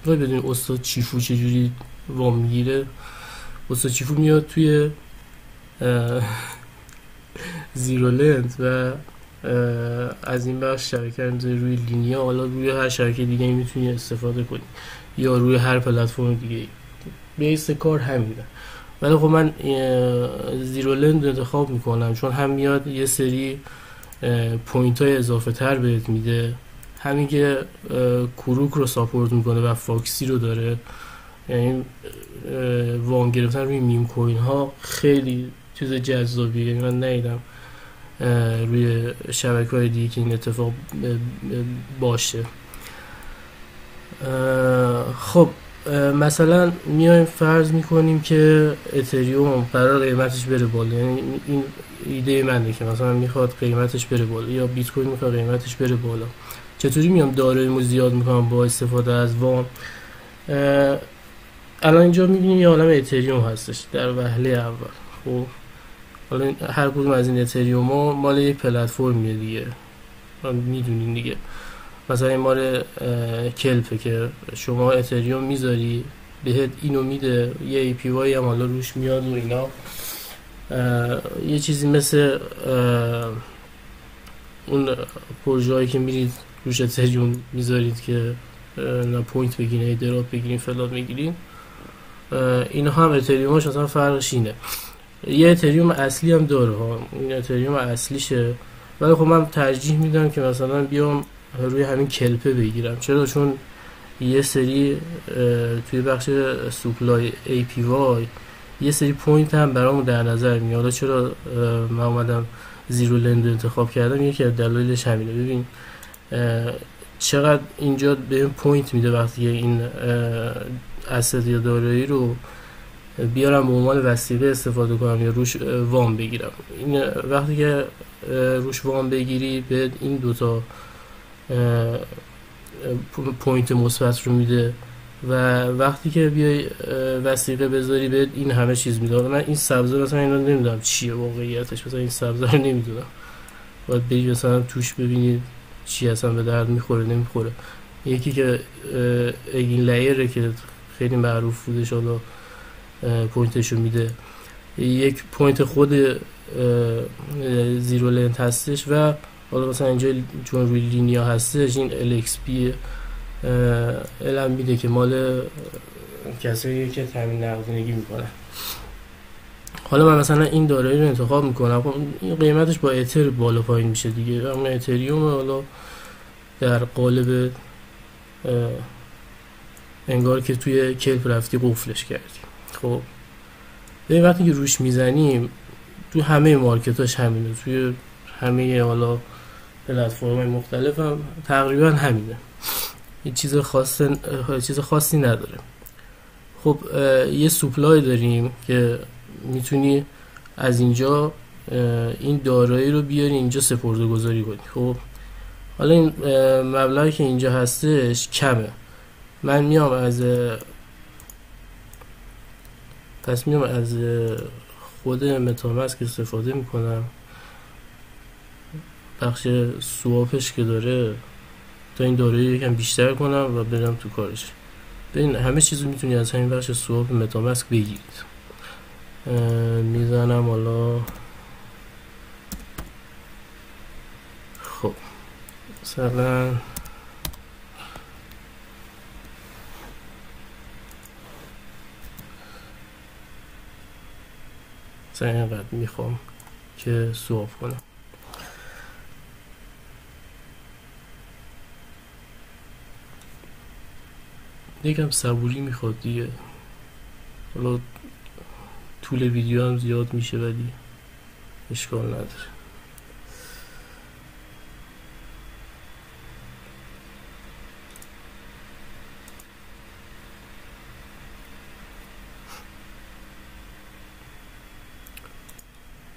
وای بدونی استاد چیفو چجوری وام میگیره. استاد چیفو میاد توی زیرولند و از این بخش شبکه رو میذاره روی لینیا، حالا روی هر شبکه دیگه میتونی استفاده کنی یا روی هر پلتفرم دیگه. بیس کار همینه. ولی خب من زیرولند انتخاب میکنم چون هم میاد یه سری پوینت های اضافه تر بهت میده، همین که کروک رو ساپورت میکنه و فاکسی رو داره. یعنی وام گرفتن روی میم کوین ها خیلی چیز جذابیه. یعنی من ندیدم روی شبکه‌های دیگه که این اتفاق باشه. خب مثلا میایم فرض میکنیم که اتریوم قرار قیمتش بره بالا، یعنی این ایده منه که مثلا میخواد قیمتش بره بالا یا بیت کوین میخواد قیمتش بره بالا. چطوری میام داراییمو زیاد میکنم با استفاده از وام؟ الان اینجا میبینیم یه عالم اتریوم هستش در وهله اول. خب حالا هر کدوم از این اتریوم ها مال یک پلتفرمیه دیگه، میدونین دیگه. مثلا این مال کلپه که شما اتریوم میذاری بهت اینو میده، یه ای پی وای هم حالا روش میاد و اینا. یه چیزی مثل اون پروژه‌ای که میرید روش اتریوم میذارید که نه پوینت بگیرین، دراپ بگیرین، فلان بگیرین. اینا هم اتریومش اصلا فرقش اینه. یه اتریوم اصلی هم داره ها، این اتریوم اصلیشه. ولی خب من ترجیح میدم که مثلا بیام روی همین کلپه بگیرم. چرا؟ چون یه سری توی بخش سوپلای ای پی وای یه سری پوینت هم برامون در نظر میاد. حالا چرا من اومدم زیرولند انتخاب کردم؟ یکی از دلایلش همینه. ببین چقدر اینجا بهم پوینت میده وقتی این اسید یا دارایی رو بیارم به عنوان وسیله استفاده کنم یا روش وام بگیرم. این وقتی که روش وام بگیری به این دوتا پوینت مثبت رو میده و وقتی که بیای وسیله بذاری به این همه چیز میده. من این سبزه مثلا اینا نمیدونم چیه واقعیتش، مثلا این سبزه رو نمیدونم، باید بری مثلا توش ببینید چی اصلا به درد میخوره نمیخوره. یکی که اگین لایره که خیلی معروف بودش، حالا پوینتشو میده. یک پوینت خود زیرولند هستش و حالا مثلا اینجا چون روی لینیا هستش این LXP علم میده که مال کسایی که تامین نقدینگی میکنن. حالا من مثلا این دارایی رو انتخاب میکنم. این قیمتش با اتر بالا پایین میشه دیگه، اما اتریوم حالا در قالب انگار که توی کلپ رفتی قفلش کردی. خب به وقتی که روش میزنیم تو همه مارکتاش همینه، توی همه حالا پلتفرم‌های مختلف هم تقریبا همینه، هیچ چیز خاصی نداره. خب یه سوپلای داریم که میتونی از اینجا این دارایی رو بیاری اینجا سپرده گذاری کنی. خب حالا این مبلغی که اینجا هستش کمه، من میام از خود متامسک استفاده میکنم، بخش سواپش که داره تا این دارایی یکم بیشتر کنم و برم تو کارش. ببین همه چیزو میتونی از همین بخش سواپ متامسک بگیرید. میزنم حالا خب مثلا اینقدر میخوام که سواپ کنم. یکم صبوری میخواد دیگه، حالا طول ویدیو هم زیاد میشه ولی اشکال نداره.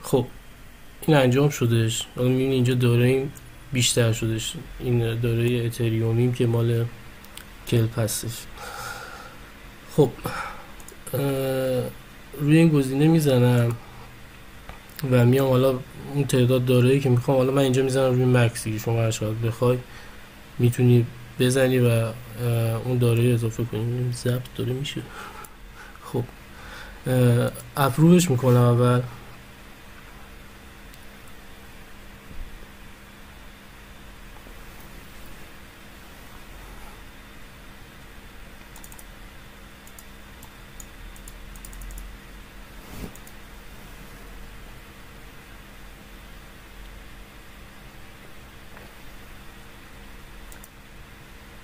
خب این انجام شدش. حالا میبینی اینجا داراییم بیشتر شدش، این دارایی اتریومیم که مال کلپ هستش. خب روی این گزینه میزنم و میام حالا اون تعداد دارایی که میخوام، حالا من اینجا میزنم روی مکسی. شما هر چقدر بخوای میتونی بزنی و اون دارایی اضافه کنی. ضبط داره میشه. خب اپرووش میکنم اول.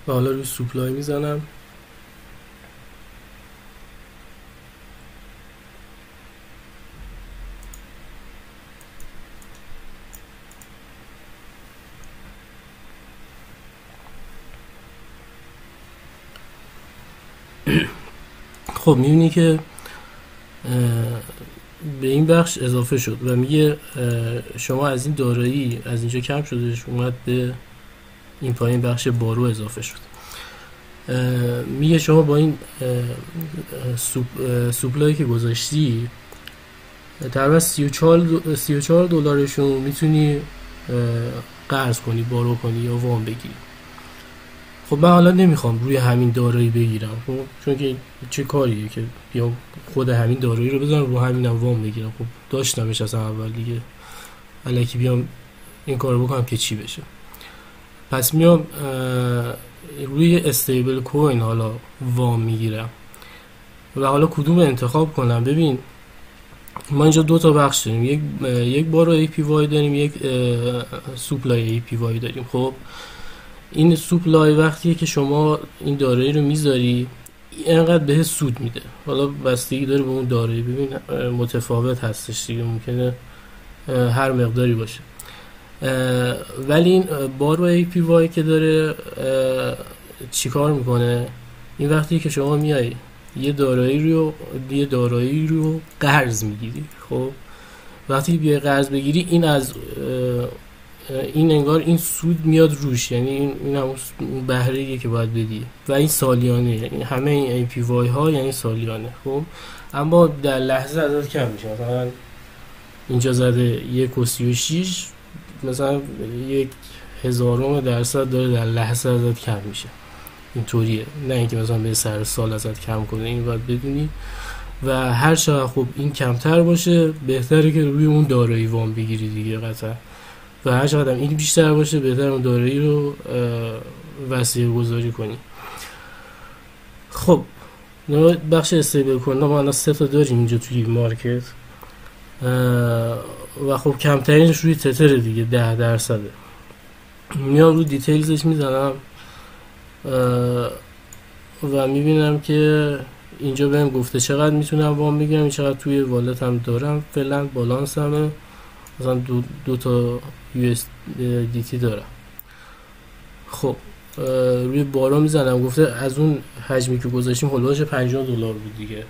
و حالا روی سوپلای میزنم. خب میبینی که به این بخش اضافه شد و میگه شما از این دارایی از اینجا کم شدش اومد به این پایین بخش بارو اضافه شد. میگه شما با این سوپلایی که گذاشتی تقریبا 34 دلارشون میتونی قرض کنی، بارو کنی یا وام بگیری. خب من حالا نمیخوام روی همین دارایی بگیرم، خب چون که چه کاریه که بیام خود همین دارایی رو بزنم رو همینم وام بگیرم. خب داشتمش از اول دیگه، الکی بیام این کارو بکنم که چی بشه. پس میام روی استیبل کوین حالا وام میگیرم و حالا کدوم انتخاب کنم. ببین ما اینجا دو تا بخش داریم، یک بارو ای پی وای داریم، یک سوپلای ای پی وای داریم. خب این سوپلای وقتیه که شما این دارایی رو میذاری اینقدر به سود میده. حالا بستگی داره به اون دارایی، ببین متفاوت هستش دیگه، ممکنه هر مقداری باشه. ولی این بارو ای پی وای که داره چیکار میکنه؟ این وقتی که شما میای یه دارایی رو قرض میگیری، خب وقتی بیای قرض بگیری این از این انگار این سود میاد روش، یعنی این هم بهره‌ایه که باید بدی و این سالیانه، یعنی همه این ای پی وای ها یعنی سالیانه. خب اما در لحظه ازت کم میشه. مثلا اینجا زده 1.36 مثلا 0.1% داره در لحظه ازت کم میشه. اینطوریه، نه اینکه مثلا به سر سال ازت کم کنه. این باید بدونی و هر چقدر خب این کمتر باشه بهتره که روی اون دارایی وام بگیری دیگه قطعا، و هر چقدر این بیشتر باشه بهتر اون دارایی رو وسیع گذاری کنی. خب بخش استیبل کوین ما الان 3 تا داریم اینجا توی مارکت و خب کمترینش روی تتر دیگه 10%. میام رو دیتیلزش میزنم و میبینم که اینجا بهم گفته چقدر میتونم وام بگیرم، چقدر توی والت هم دارم، فعلا بالانس همه مثلا دو تا USDT دارم. خب روی بارا میزنم، گفته از اون حجمی که گذاشتیم هولوش $50 بود دیگه،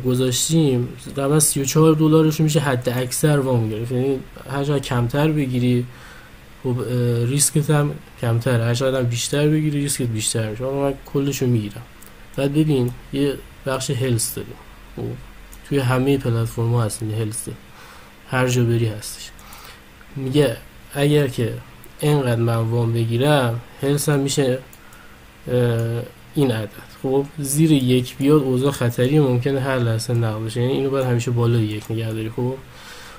گذاشتیم تقریبا $34 میشه حد اکثر وام گرفت. یعنی هر چقدر کمتر بگیری خب ریسکت هم کمتره، هر چقدر بیشتر بگیری ریسکت بیشتر میشه. من کلشو میگیرم. بعد ببین یه بخش هلس داریم، خب توی همه پلتفرم‌ها هست این هلس، هر جا بری هستش. میگه اگر که اینقدر من وام بگیرم هلس هم میشه این عدد. خب زیر 1 بیاد اوضاع خطری، ممکنه هر لحظه نقل بشه، یعنی اینو باید همیشه بالای 1 نگه داری. خب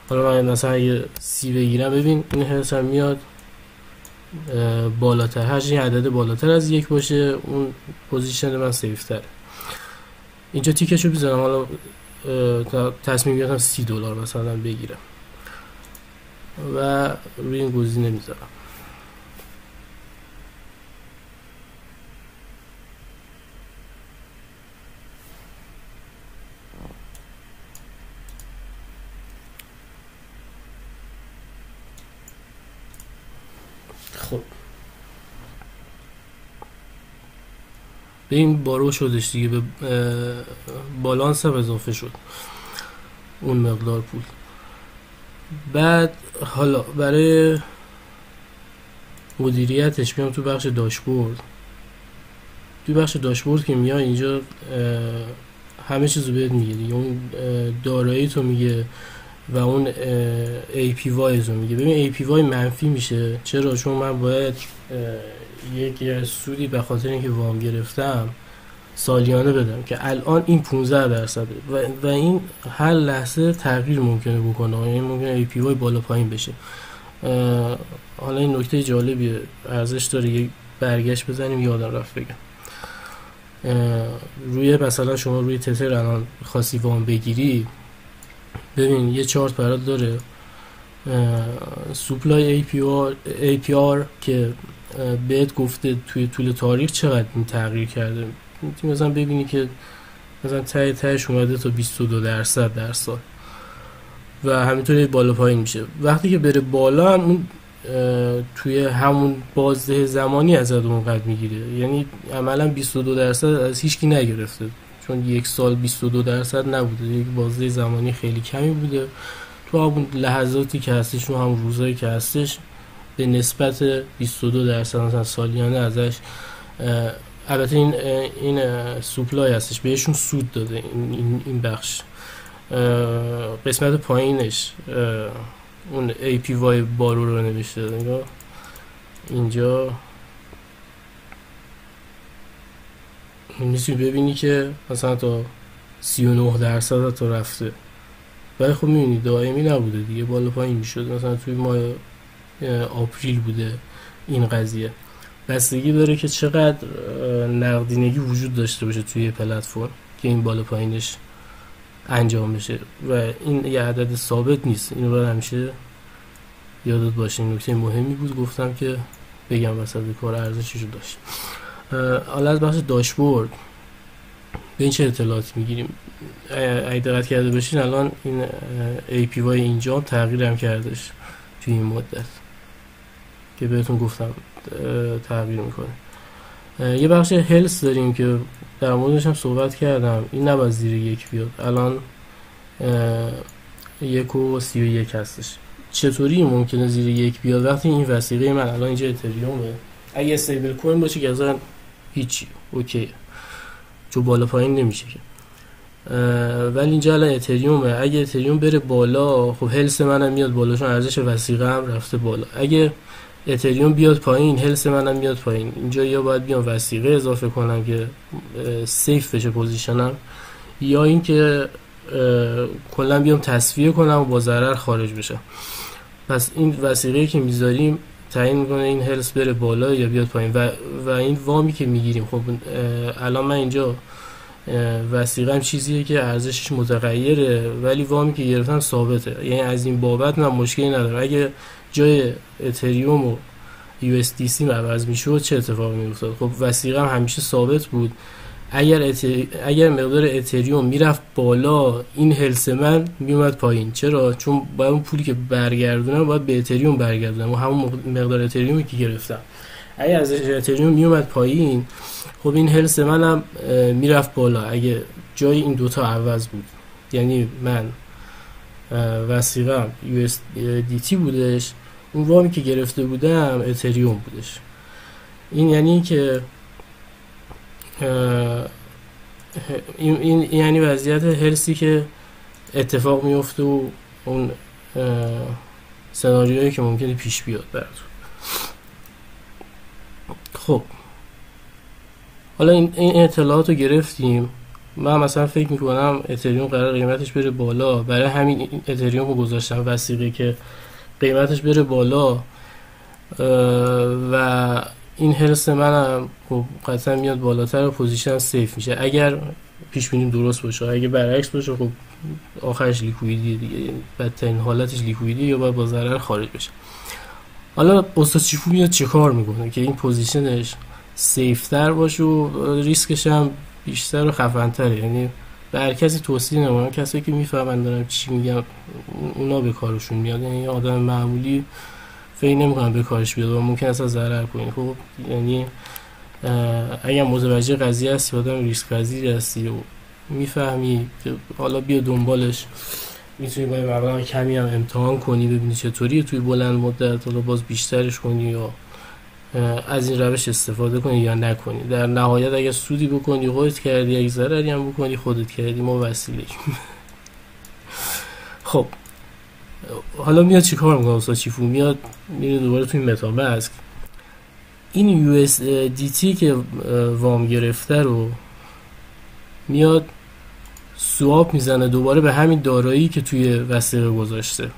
حالا من مثلا یه 30 بگیرم، ببین این هلس هم میاد بالاتر، هر چی عدد بالاتر از 1 باشه اون پوزیشن من سیف تره. اینجا تیکشو بزنم، حالا تصمیم گرفتم $30 مثلا بگیرم و روی این گزینه میذارم. خب به این بارو شدش دیگه، به بالانس هم اضافه شد اون مقدار پول. بعد حالا برای مدیریتش بیام تو بخش داشبورد. تو بخش داشبورد که میای اینجا همه چیزو بهت میگه دیگه، اون دارایی تو میگه، و اون APY رو میگه. ببین APY منفی میشه. چرا؟ چون من باید یک سودی به خاطر اینکه وام گرفتم سالیانه بدم که الان این 15% و این هر لحظه تغییر ممکنه بکنه، یعنی ممکنه APY بالا پایین بشه. حالا این نکته جالبیه، ارزش داره یک برگشت بزنیم، یادم رفت بگم. روی مثلا شما روی تتر الان خاصی وام بگیری، ببین یه چارت برات داره سوپلای APR که بهت گفته توی طول تاریخ چقدر این تغییر کرده. میتونی مثلا ببینی که مثلا تهش اومده تا 22% در سال و همینطوری بالا پایین میشه. وقتی که بره بالا هم اون توی همون بازده زمانی ازت اونقدر میگیره، یعنی عملا 22% از هیچکی نگرفته، چون یک سال 22% نبوده، یک بازده زمانی خیلی کمی بوده. تو همون لحظاتی که هستش، تو همون روزایی که هستش، به نسبت 22% مثلا سالیانه ازش، البته این سوپلای هستش، بهشون سود داده این بخش. قسمت پایینش اون APY بارو رو نوشته نگاه اینجا، میتونی ببینی که مثلا تا 39% تا رفته، ولی خب میبینی دائمی نبوده دیگه، بالا پایین میشد. مثلا توی ماه آپریل بوده این قضیه. بستگی داره که چقدر نقدینگی وجود داشته باشه توی پلتفرم که این بالا پایینش انجام بشه و این یه عدد ثابت نیست. اینو باید همیشه یادت باشه. این نکته مهمی بود گفتم که بگم وسط کار ارزشش رو داشت. حالا از بخش داشبورد به این چه اطلاعاتی میگیریم؟ اگه دقت کرده باشین الان این APY اینجا تغییر هم کردش توی این مدت که بهتون گفتم تغییر میکنه. یه بخش هلس داریم که در موردش هم صحبت کردم، این نباید زیر 1 بیاد. الان 1.31 هستش. چطوری ممکنه زیر 1 بیاد وقتی این وثیقه من الان اینجا اتریومه؟ اگه استیبل کوین باشه که اصلا هیچی اوکی، چون بالا پایین نمیشه که. ولی اینجا الان اتریومه، اگه اتریوم بره بالا خب هلس منم میاد بالا، چون ارزش وثیقه هم رفته بالا. اگه اتریوم بیاد پایین هلس منم میاد پایین. اینجا یا باید بیام وثیقه اضافه کنم که سیف بشه پوزیشنم، یا اینکه کلا بیام تصفیه کنم و با ضرر خارج بشم. پس این وثیقه‌ای که میذاریم تعیین میکنه این هلس بره بالا یا بیاد پایین. و این وامی که میگیریم، خب الان من اینجا وثیقه‌ام چیزیه که ارزشش متغیره ولی وامی که گرفتم ثابته، یعنی از این بابت من مشکلی ندارم. اگه جای اتریوم و USDC عوض میشد چه اتفاقی میافتاد؟ خب وثیقه‌ام همیشه ثابت بود. اگر مقدار اتریوم میرفت بالا این هلس من میومد پایین. چرا؟ چون باید اون پولی که برگردونم باید به اتریوم برگردونم و همون مقدار اتریومی که گرفتم. اگر از اتریوم میومد پایین خب این هلس منم میرفت بالا اگه جای این دوتا عوض بود. یعنی من وثیقه‌ام USDT بودش، اون وامی که گرفته بودم اتریوم بودش. این یعنی که این یعنی وضعیت هلسی که اتفاق میفته و اون سناریویی که ممکنه پیش بیاد براتون. خب حالا این اطلاعات رو گرفتیم. من مثلا فکر میکنم اتریوم قرار قیمتش بره بالا، برای همین اتریوم رو گذاشتم وثیقه که قیمتش بره بالا و این هلس منم خب قطعا میاد بالاتر و پوزیشن سیف میشه اگر پیش بینیم درست باشه. اگه برعکس باشه خب آخرش لیکویدی دیگه، بدترین حالتش لیکویدی یا باید با ضرر خارج بشه. حالا استاد چیفو میاد چه کار میکنه که این پوزیشنش سیفتر باشه و ریسکش هم بیشتر و خفن‌تره؟ یعنی به هر کسی توصیه نمی‌کنم، کسایی که میفهمن دارم چی میگم اونا به کارشون میاد. یعنی آدم معمولی فکر نمی‌کنم به کارش بیاد و ممکن است ضرر کنه. خب یعنی اگر متوجه قضیه هستی، آدم ریسک پذیر هستی و میفهمی که حالا بیا دنبالش، میتونی با مبلغ کمی هم امتحان کنی ببینی چطوریه توی بلند مدت، حالا باز بیشترش کنی یا از این روش استفاده کنی یا نکنی. در نهایت اگه سودی بکنی خودت کردی، اگه ضرری هم بکنی خودت کردی، ما وسیله. خب حالا میاد چیکار میکنه استاد چیفو؟ میاد میره دوباره توی متامسک این USDT که وام گرفته رو میاد سواب میزنه دوباره به همین دارایی که توی وثیقه گذاشته،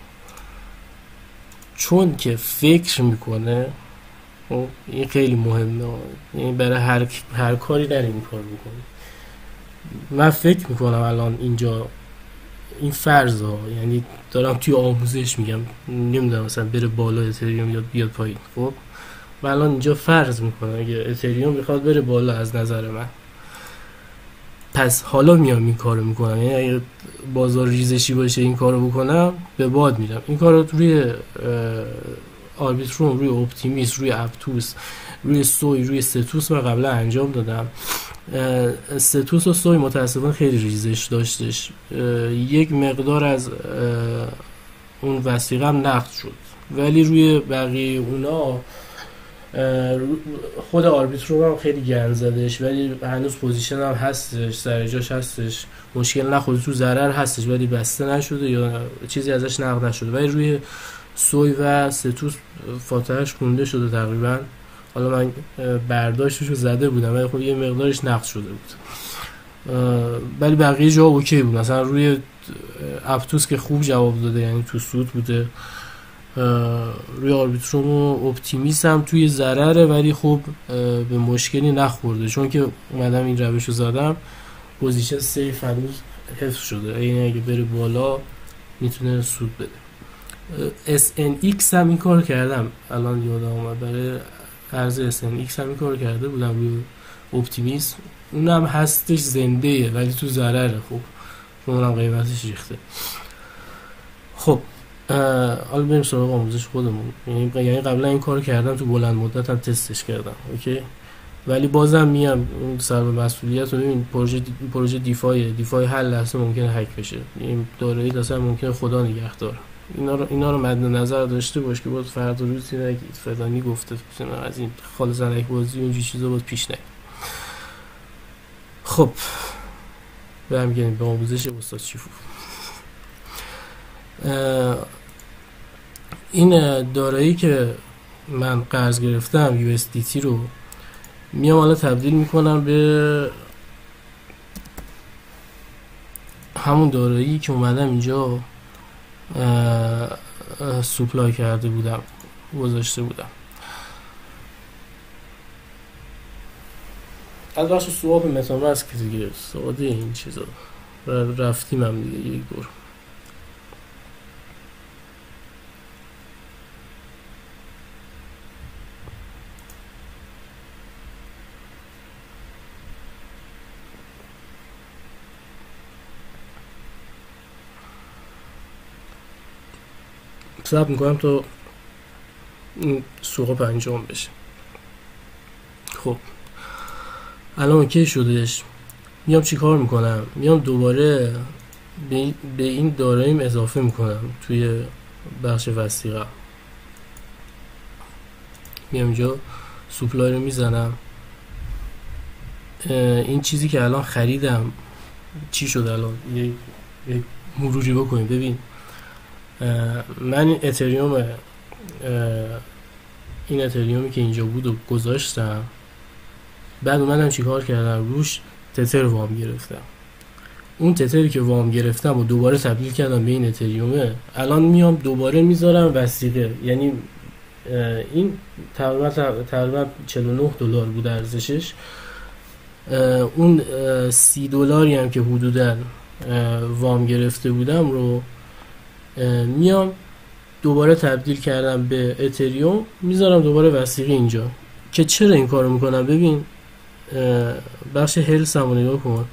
چون که فکر میکنه. این خیلی مهمه، یعنی برای هر کاری در این کار میکنه. من فکر میکنم الان اینجا این فرض ها، یعنی دارم توی آموزش میگم، نمیدونم مثلا بره بالا اتریوم یا بیاد پایین. خب من الان اینجا فرض میکنم اگه اتریوم بخواد بره بالا از نظر من، پس حالا میام این کارو میکنم. یعنی اگه بازار ریزشی باشه این کارو بکنم به باد میرم. این کارو روی آربیتروم، روی اپتیمیست، روی اپتوس، روی سوی، روی ستوس من قبلا انجام دادم. ستوس و سوی متاسفانه خیلی ریزش داشتش، یک مقدار از اون وثیقه هم نقد شد، ولی روی بقیه اونا خود آربیتروم هم خیلی گند زدش، ولی هنوز پوزیشن هم هستش، سر جاش هستش، مشکل نخورده، تو ضرر هستش ولی بسته نشده یا چیزی ازش نقد نشده. ولی روی سوی و ستوس فاتحش خونده شده تقریبا. حالا من برداشتشو زده بودم ولی خب یه مقدارش نقد شده بود، ولی بقیه جا اوکی بود. مثلا روی اپتوس که خوب جواب داده، یعنی تو سود بوده. روی آربیتروم و اپتیمیست هم توی ضرره ولی خب به مشکلی نخورده، چون که اومدم این روشو زدم پوزیشن سیف هنوز حفظ شده، یعنی اگه بره بالا میتونه سود بده. SNX هم این کار کردم، الان یادم اومد، برای ارز SNX هم این کار کرده بودم روی اپتیمیست، اونم هستش زنده ولی تو ضرره. خب اونم قیمتش ریخته. خب حالا بریم سراغ آموزش خودمون. یعنی قبلا این کار کردم، تو بلند مدت هم تستش کردم، اوکی، ولی بازم میام اون سر به مسئولیت رو. ببین پروژه دیفای هر لحظه ممکنه هک بشه، این دارایی اصلا ممکنه خدا نگهدار. اینا رو مد نظر داشته باش که باز فردا روزی نگید فلانی گفته از این خال زنک بازی اونجوری چیزا باز پیش نیاد. خب برمیگردیم به آموزش استاد چیفو. این دارایی که من قرض گرفتم USDT رو میام حالا تبدیل میکنم به همون دارایی که اومدم اینجا سوپلای کرده بودم، گذاشته بودم. از بخش سواب متامسک که دیگه ساده این چیزا رفتیم هم دیگه یک دور. صبر میکنم تا این سواب انجام بشه. خب الان اوکی شدش. میام چی کار میکنم؟ میام دوباره به این داراییم اضافه میکنم توی بخش وثیقه. میام اینجا سوپلای رو میزنم. این چیزی که الان خریدم چی شد؟ الان یه مروری بکنیم. ببین من این اتریومی که اینجا بود و گذاشتم، بعد اومدم چیکار کردم؟ روش تتر وام گرفتم. اون تتری که وام گرفتم و دوباره تبدیل کردم به این اتریومه. الان میام دوباره میذارم وثیقه، یعنی این تقریبا $49 بود ارزشش. اون $30 هم که حدوداً وام گرفته بودم رو میام دوباره تبدیل کردم به اتریوم، میذارم دوباره وثیقه اینجا. که چرا این کارو میکنم؟ ببین بخش هلس هم نگاه کن.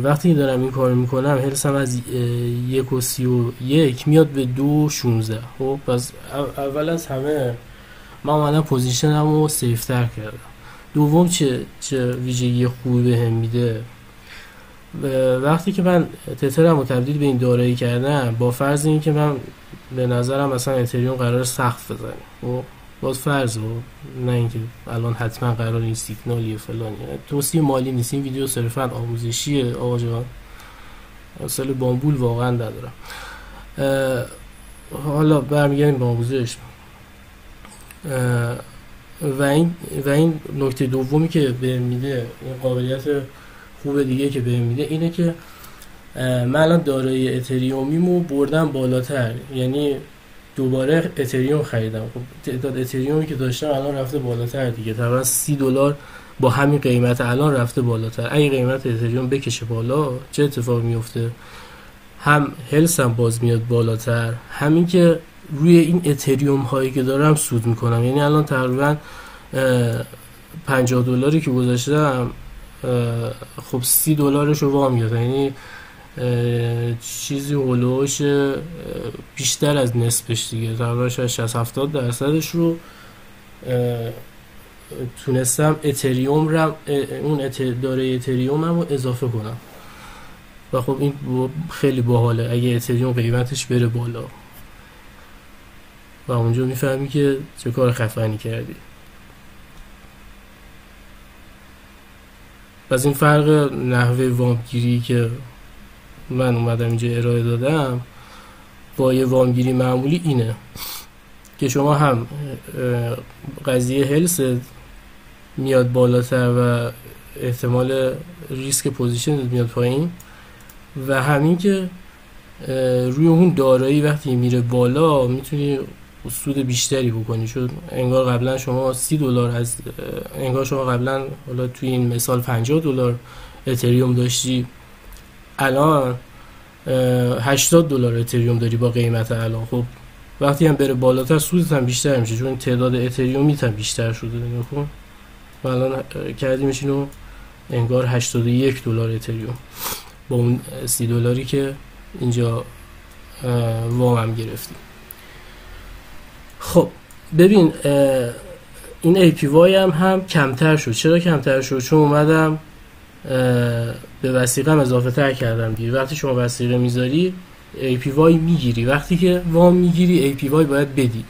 وقتی دارم این کارو میکنم هلس هم از 1.31 میاد به 2.16. خب پس اول از همه من اومدم پوزیشنم رو سیفتر کردم. دوم چه ویژگی خوبی بهم میده؟ وقتی که من تترم رو تبدیل به این دارایی کردم، با فرض این که من به نظرم مثلا اتریوم قرار سقف بزنه، خب باز فرض رو، نه اینکه الان حتما قرار این سیگنالی فلانی، توصیه مالی نیست، این ویدیو صرفا آموزشیه آقا جان، اصل بامبول واقعا ندارم. حالا برمیگردیم به آموزش. و این نکته دومی که بهم میده، این قابلیت خوب دیگه که بهم میده اینه که من الان دارایی اتریومیمو بردم بالاتر، یعنی دوباره اتریوم خریدم. خب تعداد اتریومی که داشتم الان رفته بالاتر دیگه، تقریبا $30 با همین قیمت الان رفته بالاتر. اگه قیمت اتریوم بکشه بالا چه اتفاق میفته؟ هم هلس هم باز میاد بالاتر، همین که روی این اتریوم هایی که دارم سود میکنم. یعنی الان تقریبا $50 که گذاشتم، خب $30 رو وام میاد، یعنی چیزی هلوش بیشتر از نصفش دیگه، تقریبا 60-70% رو تونستم اتریوم رو، اون داره اتریوم رو اضافه کنم. و خب این خیلی باحاله اگه اتریوم قیمتش بره بالا و اونجا میفهمی که چه کار خفنی کردی. پس این فرق نحوه وامگیری که من اومدم اینجا ارائه دادم با یه وامگیری معمولی اینه که شما هم قضیه هلس میاد بالاتر و احتمال ریسک پوزیشن میاد پایین، و همین که روی اون دارایی وقتی میره بالا میتونی سود بیشتری بکنی. چون انگار قبلا شما $30 از انگار شما قبلا حالا توی این مثال $50 اتریوم داشتی، الان $80 اتریوم داری با قیمت الان. خب وقتی هم بره بالاتر سودت هم بیشتر میشه، چون تعداد اتریومیت هم بیشتر شده. نکن و الان کردیمش اینو انگار $81 اتریوم با اون $30 که اینجا وام هم گرفتیم. خب ببین این APY هم کمتر شد. چرا کمتر شد؟ چون اومدم به وثیقه اضافه تر کردم دیگه. وقتی شما وثیقه میذاری APY میگیری، وقتی که وام میگیری APY باید بدی.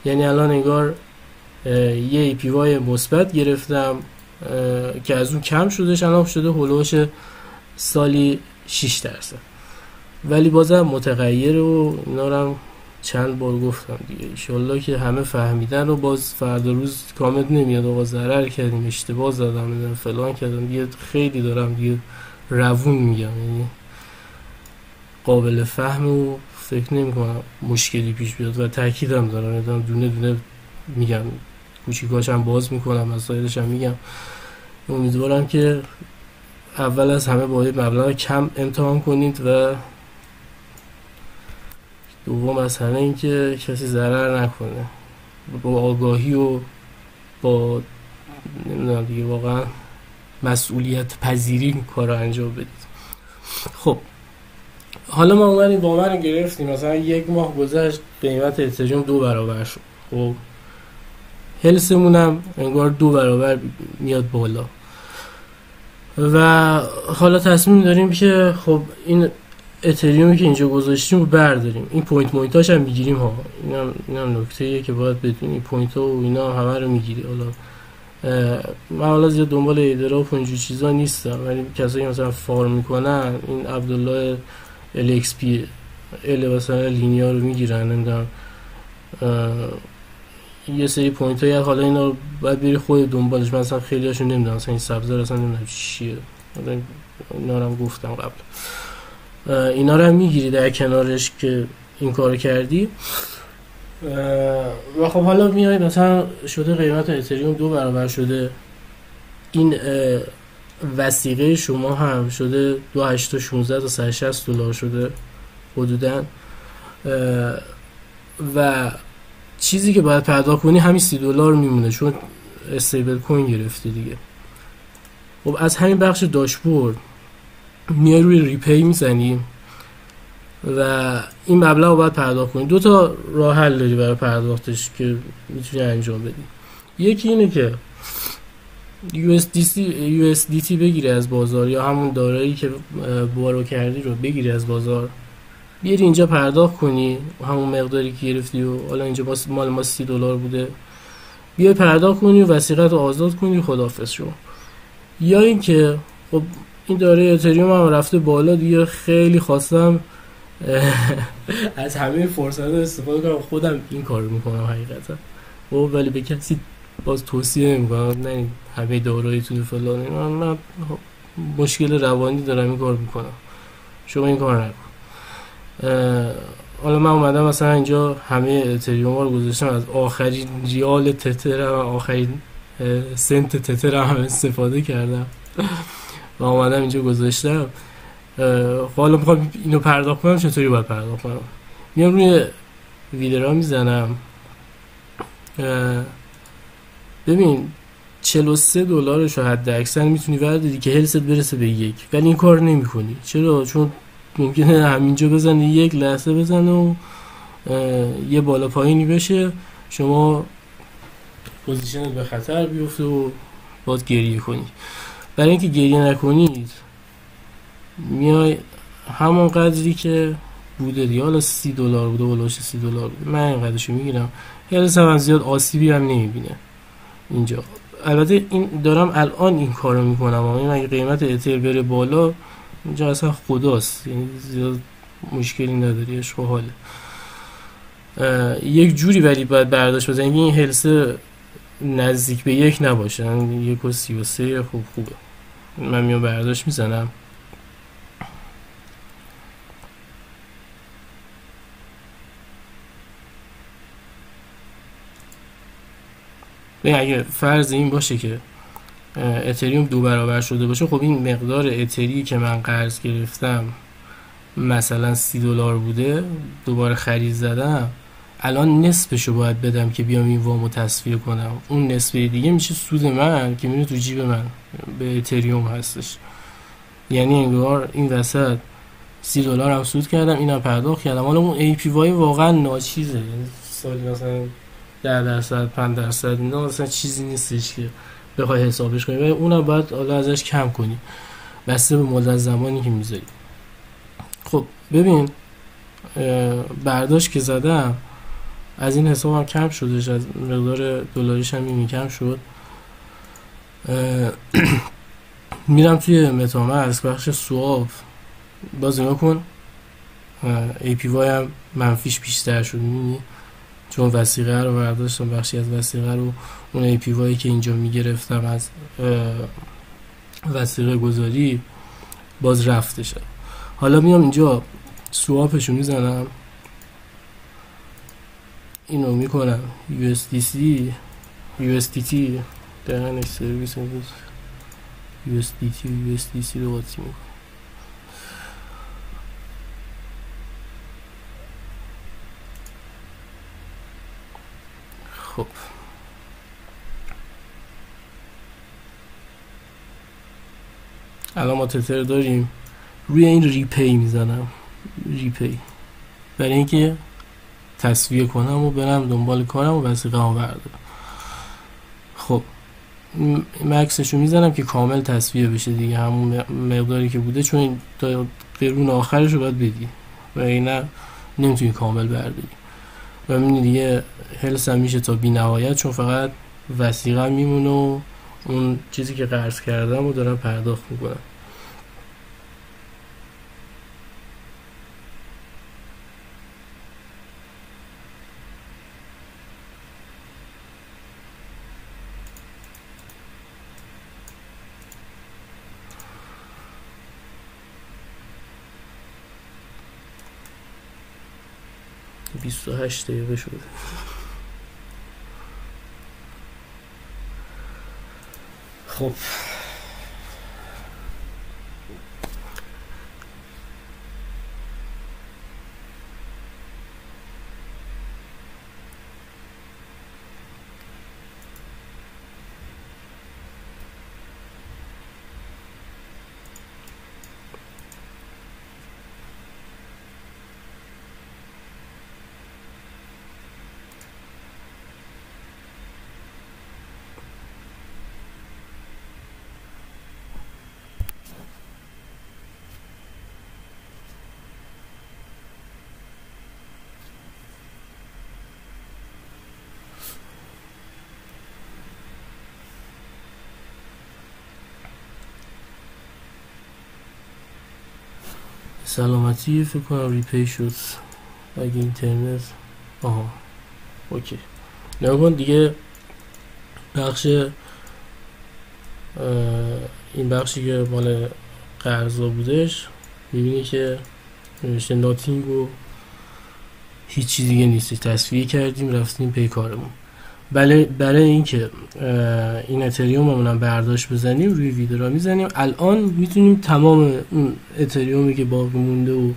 یعنی الان انگار یه APY مثبت گرفتم که از اون کم شدش، الان شده هولوش سالی 6%، ولی بازم متغیر و اینا رو چند بار گفتم دیگه. انشالله که همه فهمیدن و باز فردا روز کامنت نمیاد آقا ضرر کردیم، اشتباه زدم، فلان کردم. دیگه خیلی دارم دیگه روون میگم، یعنی قابل فهم و فکر نمی کنم مشکلی پیش بیاد و تاکیدم دارم دونه دونه میگم، کوچیکاش هم باز میکنم، مسائلش هم میگم. امیدوارم که اول از همه با یه مبلغ کم امتحان کنید و دوم از همه این که کسی ضرر نکنه، با آگاهی و با نمیدونم دیگه واقعا مسئولیت پذیری کار رو انجام بدید. خب حالا ما اومدیم وام رو گرفتیم، مثلا 1 ماه گذشت قیمت اتریوم 2 برابر شد. خب هلسمون هم انگار 2 برابر میاد بالا و حالا تصمیم داریم که خب این اتریومی که اینجا گذاشتیم رو برداریم. این پوینت هم میگیریم ها، اینم نکته‌ایه که باید بدونی، پوینت ها و اینا همه رو میگیری. حالا من حالا زیاد دنبال ایدراپ و اینجور چیزا نیستم، ولی کسایی مثلا فارم میکنن این عبدالله LXP مثلا لینیا رو میگیرن، نمیدونم یه سری پوینت های، حالا اینا رو باید بری خود دنبالش. مثلا خیلی هاشون نمیدونم مثلا این سبزه رو اصلا نمیدونم چیه، اینا رو هم گفتم قبل. اینا رو هم میگیری در کنارش که این کارو کردی. و خب حالا میای مثلا شده قیمت اتریوم 2 برابر شده، این وثیقه شما هم شده 2.816 تا $160 شده حدوداً، و چیزی که باید پرداخت کنی همین $30 میمونه چون استیبل کوین گرفتی دیگه. خب از همین بخش داشبورد میای روی ریپی میزنی و این مبلغ رو باید پرداخت کنی. 2 تا راه حل داری برای پرداختش که میتونی انجام بدی. یکی اینه که USDT بگیری از بازار، یا همون دارایی که بارو کردی رو بگیری از بازار، بیاری اینجا پرداخت کنی همون مقداری که گرفتی و حالا اینجا مال ما $30 بوده، بیای پرداخت کنی و وثیقت رو آزاد کنی، خداحافظ شو. یا این که خب این داره اتریوم هم رفته بالا دیگه، خیلی خواستم از همه فرصت استفاده کنم، خودم این کار رو میکنم حقیقتا. ولی به کسی باز توصیه نمیکنم نه همه داراییتون فلان. من مشکل روانی دارم این کار میکنم، شما این کار نکن. حالا من اومدم مثلا اینجا همه اتریوم ها رو گذاشتم، از آخرین ریال تتر هم آخرین سنت تتر هم استفاده کردم و اومدم اینجا گذاشتم. حالا میخوام اینو پرداخت کنم، چطوری باید پرداخت کنم؟ میام روی ویدرا میزنم، ببین $43 رو حد اکثر میتونی وردی که هلست برسه به 1، ولی این کار نمی کنی. چرا؟ چون ممکنه همینجا بزنه، یک لحظه بزنه و یه بالا پایینی بشه، شما پوزیشنت به خطر بیفته و باید گریه کنی. برای اینکه گریه نکنید میای همون قدری که بوده دیگه، حالا $30 بوده ولاش $30 بوده، من این قدرشو میگیرم. هلست هم زیاد آسیبی هم نمیبینه اینجا. البته این دارم الان این کارو میکنم، اما اگه قیمت اتر بره بالا اینجا اصلا خداست، یعنی زیاد مشکلی نداری، عشق و حاله. یک جوری ولی باید برداشت بزنید این هلس نزدیک به 1 نباشه، 1.33 خوبه. من میام برداشت میزنم، اگه فرض این باشه که اتریوم 2 برابر شده باشه، خب این مقدار اتری که من قرض گرفتم مثلا $30 بوده، دوباره خرید زدم، الان نصفشو باید بدم که بیام این وامو تصفیه کنم. اون نصف دیگه میشه سود من که میره تو جیب من، به اتریوم هستش. یعنی انگار این وسط $30 هم سود کردم، اینم پرداخت کردم. حالا اون ای پی وای واقعا ناچیزه، یعنی سالی مثلا 10% 5% اینا مثلا چیزی نیستش که بخوای حسابش کنی، ولی اونم باید حالا ازش کم کنی بسته به مدت زمانی که میذاری. خب ببین برداشت که زدم از این حسابم کم شدش، از مقدار دلاریش هم این کم شد. میرم توی متامسک بخش سواب، باز نگاه کن ای پی وای هم منفیش بیشتر شد، میبینی؟ چون وثیقه رو برداشتم، بخشی از وثیقه رو، اون ای پی وایی که اینجا میگرفتم از وثیقه گذاری باز رفتش. حالا میام اینجا سواپشو میزنم، اینو میکنم USDC USDT دهنش سرویس امروز USDC رو قاطی میکنم. خب الان ما تتر داریم، روی این ریپی میزنم، ریپی برای اینکه تصفیه کنم و برم دنبال کارم و وثیقه هم بردارم. خب مکسشو میزنم که کامل تصفیه بشه دیگه، همون مقداری که بوده، چون تا قرون آخرش رو باید بدی و اینا نمیتونی کامل برداری. و میبینی دیگه هلس هم میشه تا بی نهایت، چون فقط وثیقه میمونه و اون چیزی که قرض کردم رو دارم پرداخت میکنم. « 28 دقیقه شده. خب سلامتی فکر کنم ریپی شد اگه اینترنت اوکی. نگاه دیگه بخش این بخشی که مال قرضا بودش میبینی که نوشته ناتینگ و هیچ چیز دیگه نیست، تصفیه کردیم رفتیم پی کارمون. برای اینکه این اتریوم هم برداشت بزنیم روی ویدرا میزنیم. الان میتونیم تمام اون اتریومی که باقی مونده و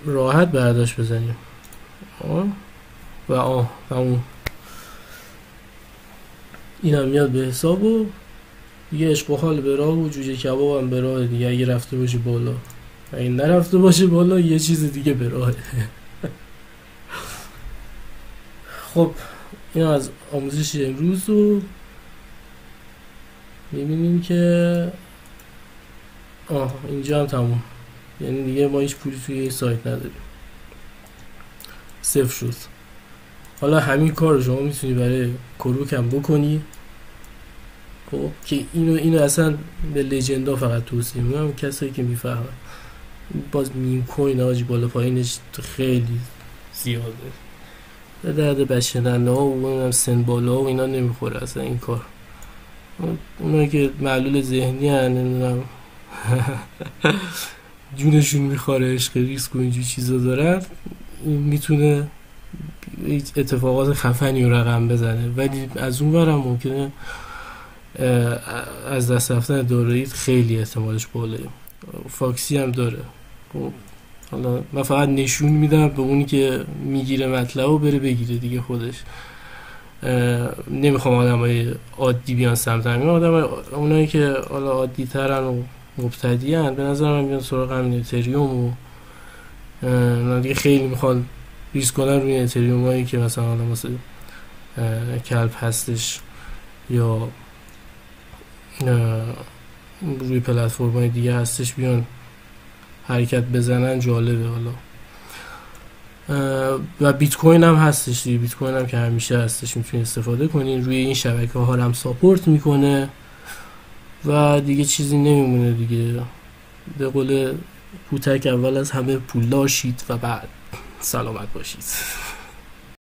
راحت برداشت بزنیم و اون این هم میاد به حساب و دیگه عشق و حال به راه و جوجه کباب هم به راه دیگه. اگه رفته باشه بالا، اگه نرفته باشه بالا، یه چیز دیگه به راه. خب این از آموزش امروز رو میبینیم که اینجا هم تموم، یعنی دیگه ما هیچ پولی توی این سایت نداریم، صفر شد. حالا همین کار رو شما میتونی برای کروک هم بکنی. خب که اینو اصلا به لژندا فقط توصیه میکنم، کسایی که میفهمن. باز میم کوین آجی بالا پایینش خیلی زیاده، به درد بشننده ها و اونم سن بالا و اینا نمیخوره اصلا این کار. اونایی که معلول ذهنی هن نمیدونم جونشون میخواره، عشق ریسک و اینجور چیزا دارن، این میتونه اتفاقات خفنی رو رقم بزنه. ولی از اون ورم ممکنه از دست رفتن داراییت خیلی احتمالش بالاه. فاکسی هم داره. حالا من فقط نشون میدم به اونی که میگیره مطلب و بره بگیره دیگه خودش. نمیخوام آدمای عادی بیان سمت همین. اونایی که حالا عادی ترن و مبتدی هن به نظر من بیان سراغ همین اتریوم و دیگه خیلی میخوان ریسک کنن روی اتریوم هایی که مثلا حالا مثل کلب هستش یا روی پلتفرم های دیگه هستش بیان حرکت بزنن. جالبه. حالا و بیت کوین هم هستش دیگه. بیت کوین هم که همیشه هستش، میتونید استفاده کنین. روی این شبکه ها هم ساپورت میکنه و دیگه چیزی نمیمونه دیگه. به قول پوتک اول از همه پولدار شید و بعد سلامت باشید.